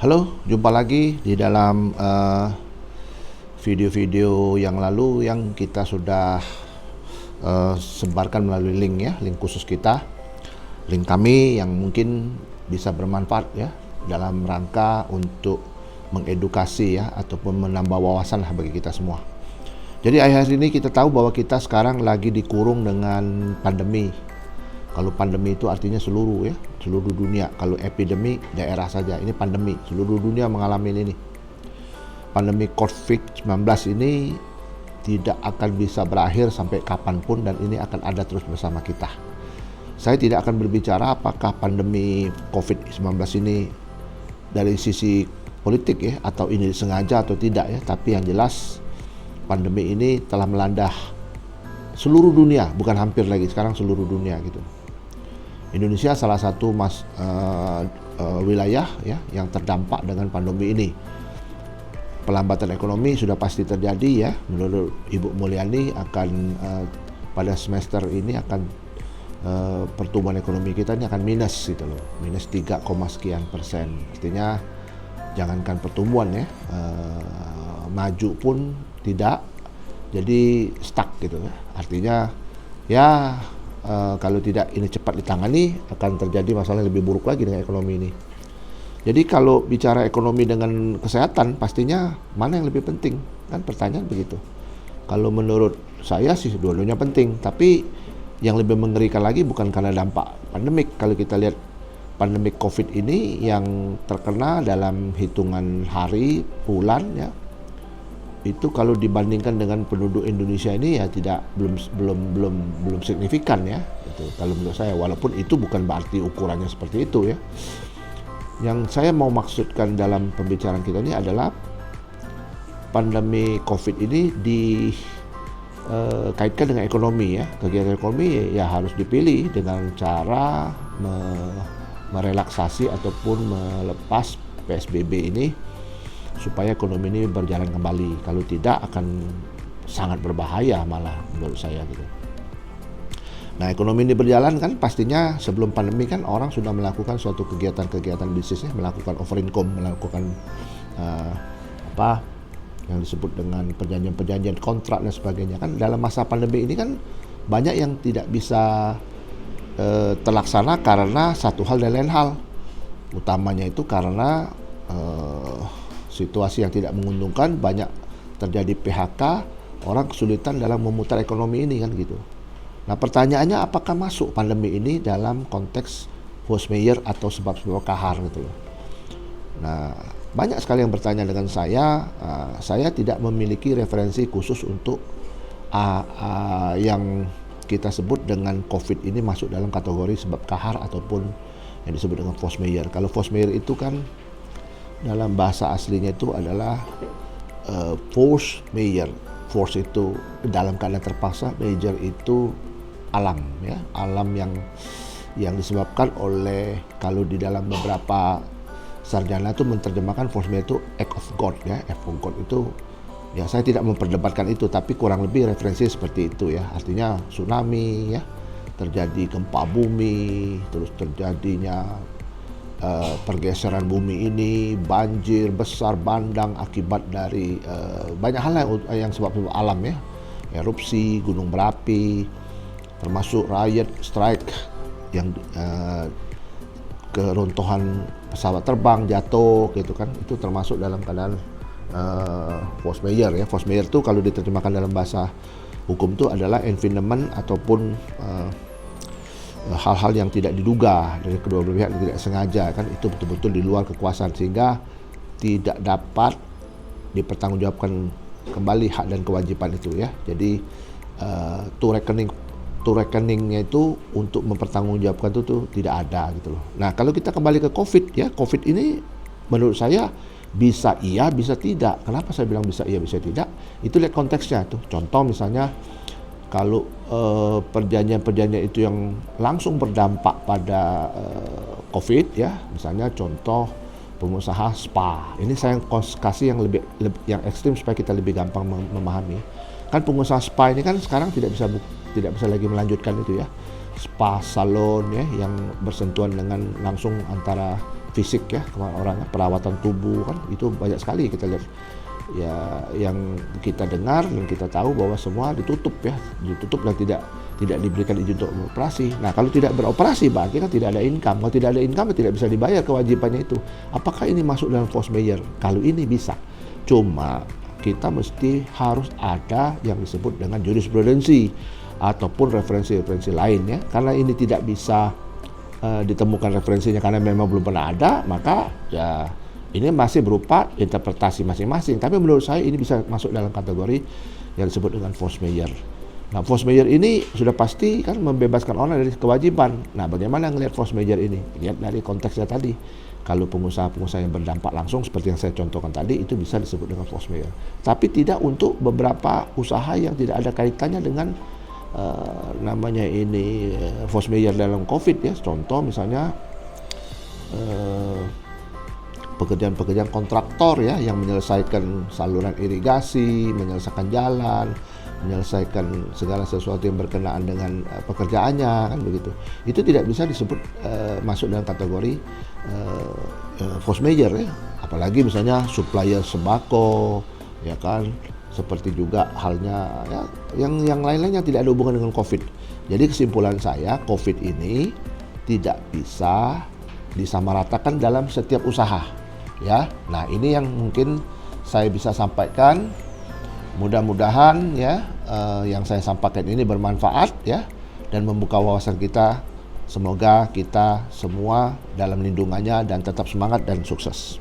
Halo, jumpa lagi di dalam video-video yang lalu yang kita sudah sebarkan melalui link ya, link khusus kita, link kami yang mungkin bisa bermanfaat ya dalam rangka untuk mengedukasi ya ataupun menambah wawasan lah bagi kita semua. Jadi akhir-akhir ini kita tahu bahwa kita sekarang lagi dikurung dengan pandemi. Kalau pandemi itu artinya seluruh ya, seluruh dunia. Kalau epidemi daerah saja, ini pandemi. Seluruh dunia mengalami ini. Pandemi COVID-19 ini tidak akan bisa berakhir sampai kapanpun dan ini akan ada terus bersama kita. Saya tidak akan berbicara apakah pandemi COVID-19 ini dari sisi politik ya, atau ini sengaja atau tidak ya, tapi yang jelas pandemi ini telah melanda seluruh dunia, bukan hampir lagi, sekarang seluruh dunia gitu. Indonesia salah satu wilayah ya yang terdampak dengan pandemi ini. Pelambatan ekonomi sudah pasti terjadi ya. Menurut Ibu Mulyani akan pada semester ini akan pertumbuhan ekonomi kita ini akan minus gitu loh, minus 3, sekian persen. Artinya jangankan pertumbuhan ya, maju pun tidak, jadi stuck gitu ya. Artinya ya kalau tidak ini cepat ditangani akan terjadi masalah yang lebih buruk lagi dengan ekonomi ini. Jadi kalau bicara ekonomi dengan kesehatan pastinya mana yang lebih penting, kan pertanyaan begitu. Kalau menurut saya sih dua-duanya penting, tapi yang lebih mengerikan lagi bukan karena dampak pandemik. Kalau kita lihat pandemik COVID ini yang terkena dalam hitungan hari, bulan ya, itu kalau dibandingkan dengan penduduk Indonesia ini ya belum signifikan ya itu kalau menurut saya, walaupun itu bukan berarti ukurannya seperti itu ya. Yang saya mau maksudkan dalam pembicaraan kita ini adalah pandemi COVID ini dikaitkan dengan ekonomi ya. Kegiatan ekonomi ya harus dipilih dengan cara merelaksasi ataupun melepas PSBB ini supaya ekonomi ini berjalan kembali. Kalau tidak akan sangat berbahaya malah menurut saya gitu. Nah, ekonomi ini berjalan kan pastinya sebelum pandemi kan orang sudah melakukan suatu kegiatan-kegiatan bisnisnya, melakukan over income, melakukan yang disebut dengan perjanjian-perjanjian kontrak dan sebagainya. Kan dalam masa pandemi ini kan banyak yang tidak bisa terlaksana karena satu hal dan lain hal. Utamanya itu karena situasi yang tidak menguntungkan, banyak terjadi PHK, orang kesulitan dalam memutar ekonomi ini kan gitu. Nah pertanyaannya apakah masuk pandemi ini dalam konteks force majeure atau sebab-sebab kahar gitu loh. Nah banyak sekali yang bertanya dengan saya tidak memiliki referensi khusus untuk yang kita sebut dengan COVID ini masuk dalam kategori sebab kahar ataupun yang disebut dengan force majeure. Kalau force majeure itu kan dalam bahasa aslinya itu adalah force majeure. Force itu dalam keadaan terpaksa, majeure itu alam ya, alam yang disebabkan oleh, kalau di dalam beberapa sarjana itu menerjemahkan force majeure itu act of God ya, act of God itu ya, saya tidak memperdebatkan itu, tapi kurang lebih referensi seperti itu ya. Artinya tsunami ya, terjadi gempa bumi, terus terjadinya pergeseran bumi ini, banjir besar, bandang akibat dari banyak hal yang sebab alam ya, erupsi, gunung berapi, termasuk riot, strike, yang keruntuhan pesawat terbang, jatuh gitu kan, itu termasuk dalam keadaan force majeure ya. Force majeure itu kalau diterjemahkan dalam bahasa hukum itu adalah evenement ataupun hal-hal yang tidak diduga dari kedua belah pihak, tidak sengaja kan, itu betul-betul di luar kekuasaan sehingga tidak dapat dipertanggungjawabkan kembali hak dan kewajiban itu ya. Jadi rekeningnya itu untuk mempertanggungjawabkan itu tuh tidak ada gitu loh. Nah kalau kita kembali ke COVID ya, COVID ini menurut saya bisa iya bisa tidak. Kenapa saya bilang bisa iya bisa tidak? Itu lihat konteksnya tuh. Contoh misalnya kalau perjanjian-perjanjian itu yang langsung berdampak pada COVID ya, misalnya contoh pengusaha spa. Ini saya kasih yang lebih yang ekstrim supaya kita lebih gampang memahami. Kan pengusaha spa ini kan sekarang tidak bisa lagi melanjutkan itu ya. Spa salon ya yang bersentuhan dengan langsung antara fisik ya, orang perawatan tubuh kan itu banyak sekali kita lihat ya, yang kita dengar dan kita tahu bahwa semua ditutup dan tidak diberikan izin untuk beroperasi. Nah, kalau tidak beroperasi berarti kan tidak ada income. Kalau tidak ada income tidak bisa dibayar kewajibannya itu. Apakah ini masuk dalam force majeure? Kalau ini bisa. Cuma kita mesti harus ada yang disebut dengan jurisprudensi ataupun referensi-referensi lain ya. Karena ini tidak bisa ditemukan referensinya karena memang belum pernah ada, maka ya ini masih berupa interpretasi masing-masing. Tapi menurut saya ini bisa masuk dalam kategori yang disebut dengan force majeure. Nah, force majeure ini sudah pasti kan membebaskan orang dari kewajiban. Nah, bagaimana ngelihat force majeure ini? Lihat dari konteksnya tadi. Kalau pengusaha-pengusaha yang berdampak langsung seperti yang saya contohkan tadi, itu bisa disebut dengan force majeure. Tapi tidak untuk beberapa usaha yang tidak ada kaitannya dengan namanya ini force majeure dalam COVID ya. Contoh misalnya pekerjaan-pekerjaan kontraktor ya yang menyelesaikan saluran irigasi, menyelesaikan jalan, menyelesaikan segala sesuatu yang berkenaan dengan pekerjaannya kan begitu. Itu tidak bisa disebut masuk dalam kategori force majeure ya. Apalagi misalnya supplier sembako ya kan, seperti juga halnya ya yang lain-lainnya tidak ada hubungan dengan COVID. Jadi kesimpulan saya, COVID ini tidak bisa disamaratakan dalam setiap usaha. Ya, nah ini yang mungkin saya bisa sampaikan. Mudah-mudahan ya yang saya sampaikan ini bermanfaat ya dan membuka wawasan kita. Semoga kita semua dalam lindungannya dan tetap semangat dan sukses.